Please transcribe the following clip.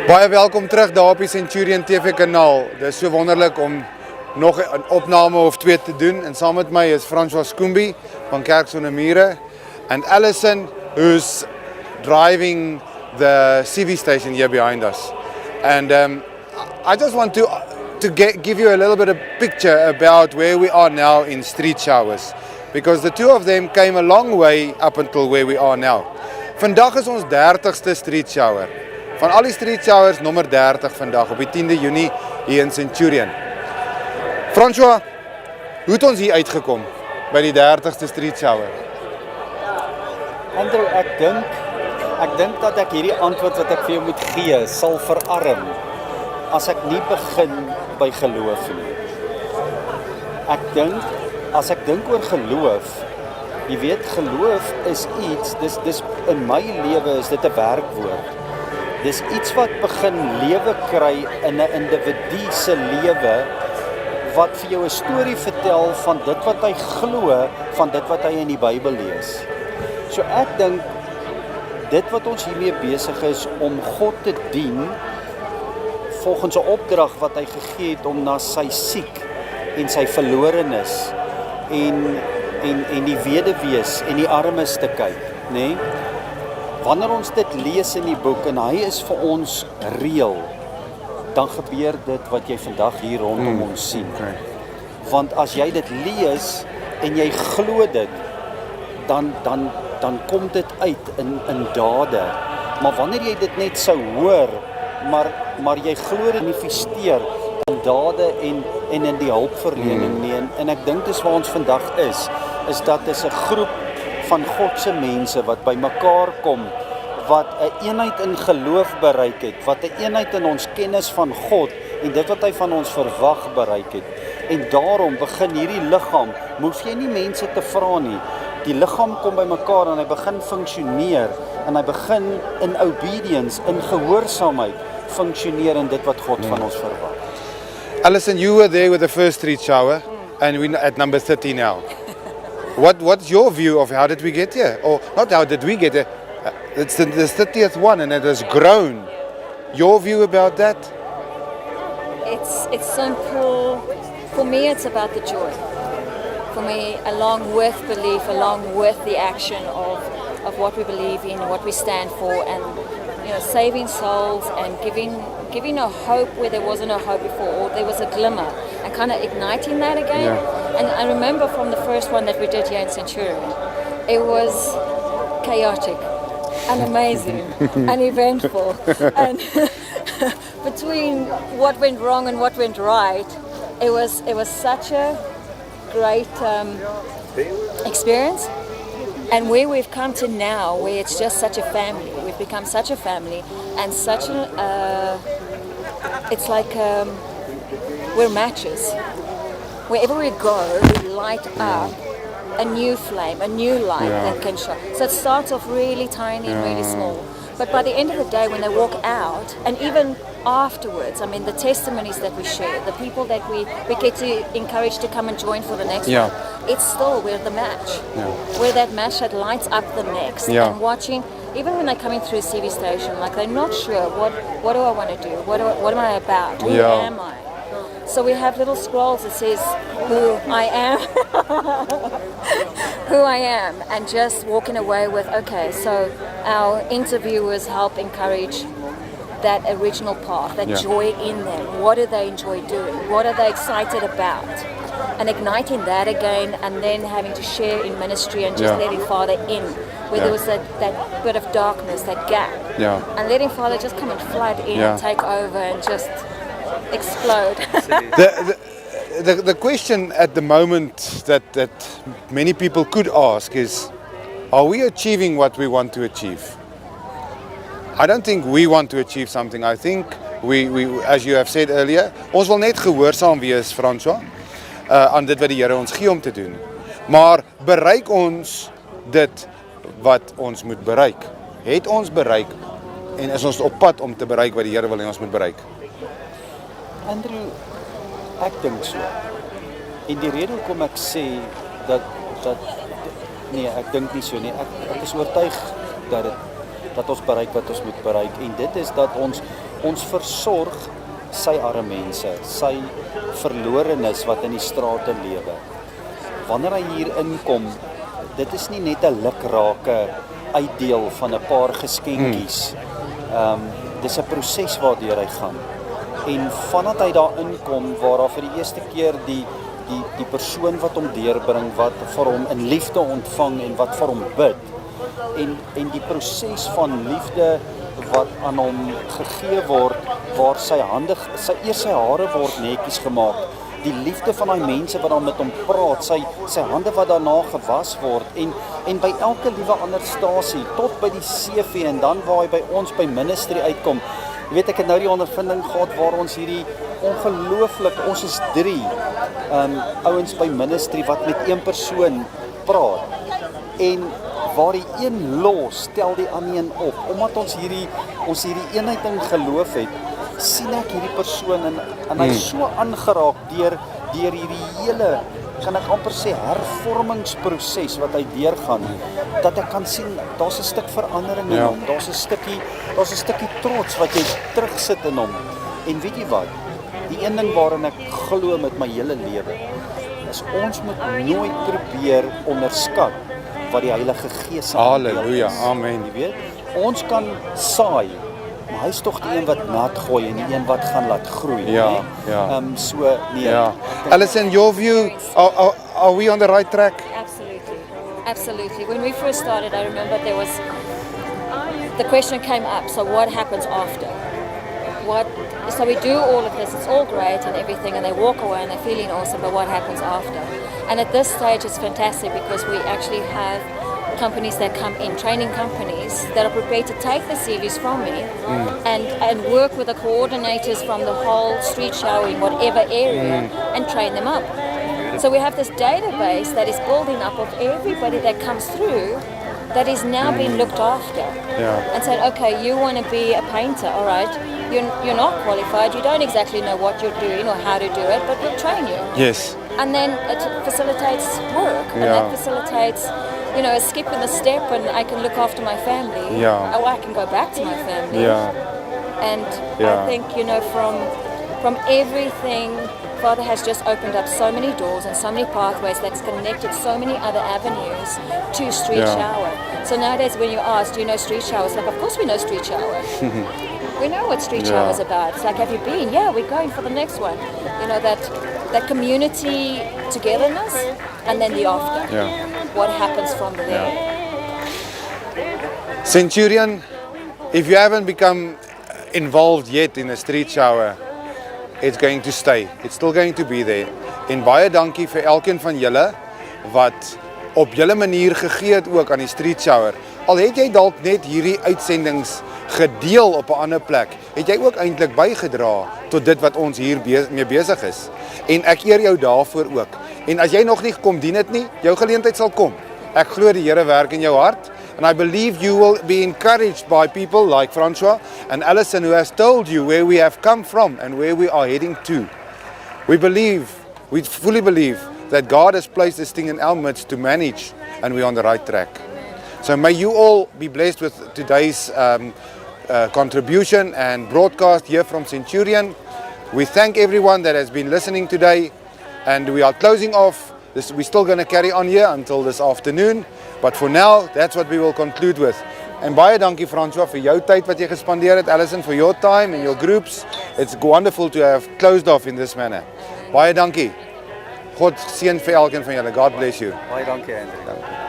Baie welkom terug daar op die Centurion TV kanaal. Dit is so wonderlik om nog 'n opname of twee te doen. En saam met my is François Skoombi van Kerk Sonder Mure and Alison, who's driving the CV station here behind us. And I just want to give you a little bit of picture about where we are now in street showers, because the two of them came a long way up until where we are now. Vandag is ons 30ste street shower. Van al die street showers nommer 30 vandag op die 10de Junie hier in Centurion. François, hoe het ons hier uitgekom by die 30ste street shower? Andrew, ek dink dat ek hierdie antwoord wat ek vir jou moet gee sal verarm as ek nie begin by geloof nie. As ek dink oor geloof, jy weet, geloof is iets, dis in my lewe is dit 'n werkwoord. Dis iets wat begin lewe kry in 'n individu se lewe wat vir jou 'n storie vertel van dit wat hy glo, van dit wat hy in die Bybel lees. So ek dink dit wat ons hiermee besig is om God te dien volgens 'n opdrag wat hy gegee het om na sy siek en sy verlorenes en die weduwees en die armes te kyk, nê? Wanneer ons dit lees in die boek en hy is vir ons reël, dan gebeur dit wat jy vandag hier rondom ons sien. Okay. Want as jy dit lees en jy glo dit, dan kom dit uit in dade. Maar wanneer jy dit net sou hoor, maar jy glo dit manifesteer in dade en in die hulpverlening nie. En ek dink dis waar ons vandag is dat dis 'n groep van God se mense wat by mekaar kom, wat 'n eenheid in geloof bereik het, wat 'n eenheid in ons kennis van God en dit wat hy van ons verwag bereik het. En daarom begin hierdie liggaam, hoef jy nie mense te vra nie. Die liggaam kom by mekaar en hy begin funksioneer en hy begin in obedience, in gehoorsaamheid funksioneer in dit wat God van ons verwag. Alison, you were there with the first street shower and we're at number 30 now. What's your view of how did we get here? Or not how did we get here? It's the 30th one and it has grown. Your view about that? It's simple. For me, it's about the joy. For me, along with belief, along with the action of what we believe in, what we stand for, and saving souls and giving a hope where there wasn't a hope before, or there was a glimmer, and kind of igniting that again. Yeah. And I remember from the first one that we did here in Centurion, it was chaotic and amazing and eventful. And between what went wrong and what went right, it was such a great experience. And where we've come to now, where it's just such a family, we've become such a family, and such it's like we're matches. Wherever we go, we light up a new flame, a new light that can shine. So it starts off really tiny and really small. But by the end of the day, when they walk out, and even afterwards, I mean, the testimonies that we share, the people that we get to encourage to come and join for the next one, it's still, we're the match. Yeah. We're that match that lights up the next. Yeah. And watching, even when they're coming through a CV station, like they're not sure, what do I want to do? What am I about? Who am I? So we have little scrolls that says who I am, who I am, and just walking away with, okay, so our interviewers help encourage that original path, that joy in them. What do they enjoy doing? What are they excited about? And igniting that again, and then having to share in ministry and just letting Father in, where there was that bit of darkness, that gap. Yeah. And letting Father just come and flood in and take over and just explode. The question at the moment that many people could ask is, are we achieving what we want to achieve? I don't think we want to achieve something. I think we as you have said earlier, ons wil net gehoorsaam wees, François, aan dit wat die Here ons gee om te doen. Maar bereik ons dit wat ons moet bereik? Het ons bereik en is ons op pad om te bereik wat die Here wil hê ons moet bereik? Andrew, ek dink so. En die rede hoekom ek sê dat nee, ek dink nie so nie. Ek is oortuig dat dit dat ons bereik wat ons moet bereik. En dit is dat ons versorg sy arme mense, sy verlorenes wat in die strate lewe. Wanneer hy hier inkom, dit is nie net 'n lukrake uitdeel van 'n paar geskenkies. Dis 'n proses waardeur hy gaan. En vandat hy daar inkom, waar daar vir die eerste keer die persoon wat hom deurbring, wat vir hom in liefde ontvang en wat vir hom bid, en die proses van liefde wat aan hom gegee word, waar sy hare word netjies gemaak, die liefde van daai mense wat dan met hom praat, sy hande wat daarna gewas word, en by elke liewe ander stasie, tot by die CV, en dan waar hy by ons by ministry uitkom. Jy weet, ek het nou die ondervinding gehad waar ons hierdie ongelooflik, ons is 3 ouens by ministry wat met een persoon praat, en waar die een los, tel die ander een op, omdat ons hierdie eenheid in geloof het, sien ek hierdie persoon en hy is so aangeraak deur hierdie hele, kan ek amper sê, hervormingsproses wat hy deurgaan, dat ek kan sien, daar's 'n stuk verandering in hom, daar's 'n stukkie trots wat jy terugsit in hom. En weet jy wat? Die een ding waarin ek glo met my hele lewe, is ons moet nooit probeer onderskat wat die Heilige Gees se Halleluja, amen. Jy weet, ons kan saai, maar hy's tog die een wat nat gooi en die een wat gaan laat groei. Ja, nee? ja. So, nee. Yeah. Alison, your view, are we on the right track? Absolutely. When we first started, I remember the question came up, so what happens after? So we do all of this, it's all great and everything, and they walk away and they're feeling awesome, but what happens after? And at this stage it's fantastic because we actually have companies that come in, training companies that are prepared to take the CVs from me and work with the coordinators from the whole street show in whatever area and train them up. So we have this database that is building up of everybody that comes through that is now being looked after. And said, okay, you want to be a painter, all right, you're not qualified, you don't exactly know what you're doing or how to do it, but we'll train you. Yes. And then it facilitates work, and that facilitates, a skip in the step, and I can look after my family. Or I can go back to my family. And I think, from everything, Father has just opened up so many doors and so many pathways that's connected so many other avenues to Street Shower. So nowadays when you ask, do you know Street Shower? It's like, of course we know Street Shower. We know what Street Shower is about. It's like, have you been? Yeah, we're going for the next one. That community togetherness, and then the after. What happens from there? Centurion, if you haven't become involved yet in a Street Shower, it's going to stay. It's still going to be there. En baie dankie vir elkeen van julle wat op julle manier gegee het ook aan die Street Shower. Al het jy dalk net hierdie uitsendings gedeel op 'n ander plek, het jy ook eintlik bygedra tot dit wat ons hier mee besig is. En ek eer jou daarvoor ook. En as jy nog nie kom dien dit nie, jou geleentheid sal kom. Ek glo die Here werk in jou hart. And I believe you will be encouraged by people like Francois and Alison, who has told you where we have come from and where we are heading to. We fully believe that God has placed this thing in our midst to manage, and we're on the right track. So may you all be blessed with today's contribution and broadcast here from Centurion. We thank everyone that has been listening today, and we are closing off. We're still going to carry on here until this afternoon, but for now, that's what we will conclude with. En baie dankie Francois vir jou tyd wat jy gespandeer het, Alison for your time and your groups. It's wonderful to have closed off in this manner. Baie dankie. God seën vir elkeen van julle. God bless you. Baie dankie, Andrew.